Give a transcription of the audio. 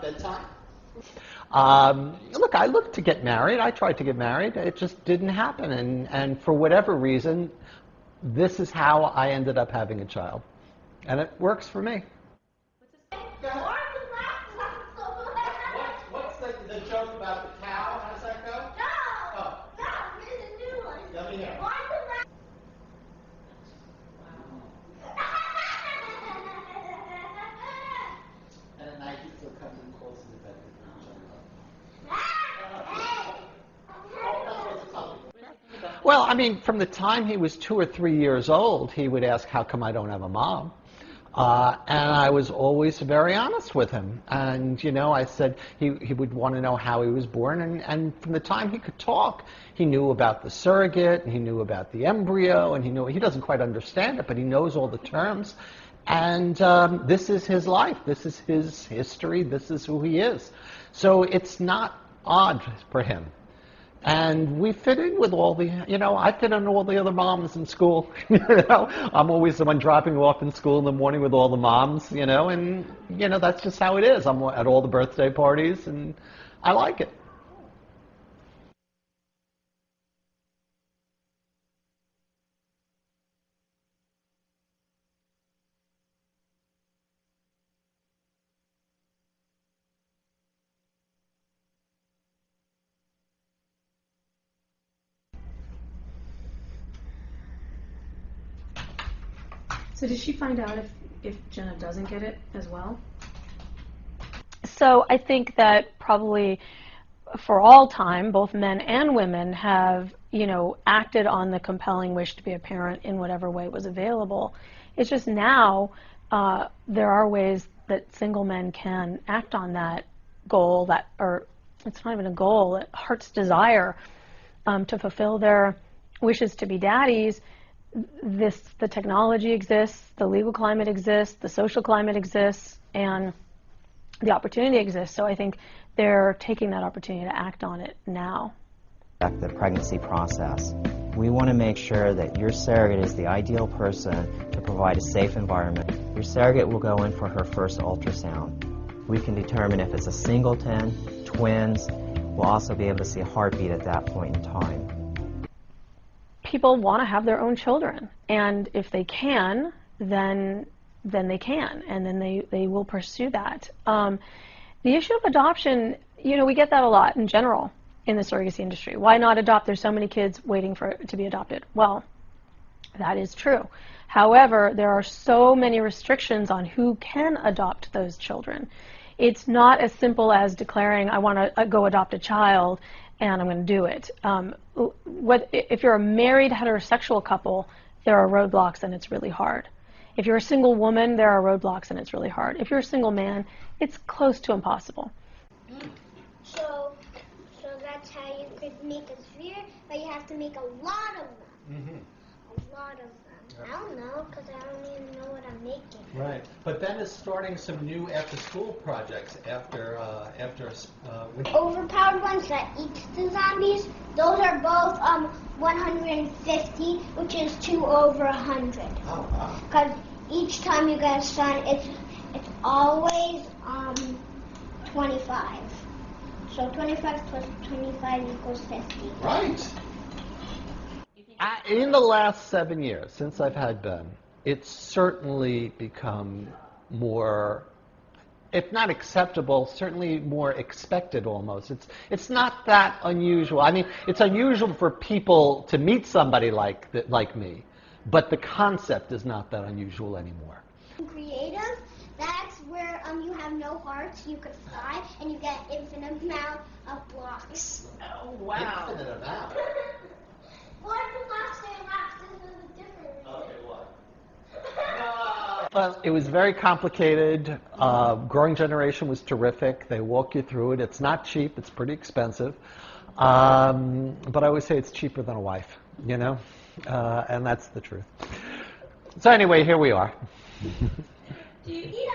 bedtime? Look, I looked to get married. I tried to get married. It just didn't happen. And for whatever reason, this is how I ended up having a child. And it works for me. What's the joke about the cow? How does that go? Here's a new one. Let me hear. And at night he still comes in close to the bed with each other. Well, I mean, from the time he was 2 or 3 years old, he would ask, how come I don't have a mom? And I was always very honest with him. And, you know, I said he would want to know how he was born. And from the time he could talk, he knew about the surrogate, and he knew about the embryo, and he doesn't quite understand it, but he knows all the terms. And this is his life. This is his history. This is who he is. So it's not odd for him. And we fit in with all the, you know, I fit in all the other moms in school. You know, I'm always the one dropping off in school in the morning with all the moms, you know, and, you know, that's just how it is. I'm at all the birthday parties, and I like it. So did she find out if Jenna doesn't get it as well? So I think that probably for all time, both men and women have, you know, acted on the compelling wish to be a parent in whatever way was available. It's just now there are ways that single men can act on that goal, or it's not even a goal, heart's desire to fulfill their wishes to be daddies. The technology exists, the legal climate exists, the social climate exists, and the opportunity exists. So I think they're taking that opportunity to act on it now. The pregnancy process. We want to make sure that your surrogate is the ideal person to provide a safe environment. Your surrogate will go in for her first ultrasound. We can determine if it's a singleton, twins. We'll also be able to see a heartbeat at that point in time. People want to have their own children, and if they can, then they can, and then they will pursue that. The issue of adoption, you know, we get that a lot in general in the surrogacy industry. Why not adopt? There's so many kids waiting to be adopted. Well, that is true. However, there are so many restrictions on who can adopt those children. It's not as simple as declaring, I want to go adopt a child, and I'm going to do it. If you're a married heterosexual couple, there are roadblocks and it's really hard. If you're a single woman, there are roadblocks and it's really hard. If you're a single man, it's close to impossible. So that's how you could make a sphere, but you have to make a lot of them. Mm-hmm. A lot of them. Yep. I don't know, because I don't even know what I'm making. Right. But Ben is starting some new after-school projects after overpowered ones that eat the zombies. Those are both 150, which is 2 over 100. Oh, wow. Because each time you get a son, it's always 25. So 25 plus 25 equals 50. Right. In the last 7 years, since I've had Ben, it's certainly become more, if not acceptable, certainly more expected almost. It's not that unusual. I mean, it's unusual for people to meet somebody like me, but the concept is not that unusual anymore. Creative, that's where you have no hearts, you could fly, and you get infinite amount of blocks. Oh, wow. Infinite amount. Well, every blocks say blocks, this is a different reason. Okay, what? Well, it was very complicated. Growing Generation was terrific. They walk you through it. It's not cheap. It's pretty expensive. But I always say it's cheaper than a wife, you know? And that's the truth. So anyway, here we are. Do you eat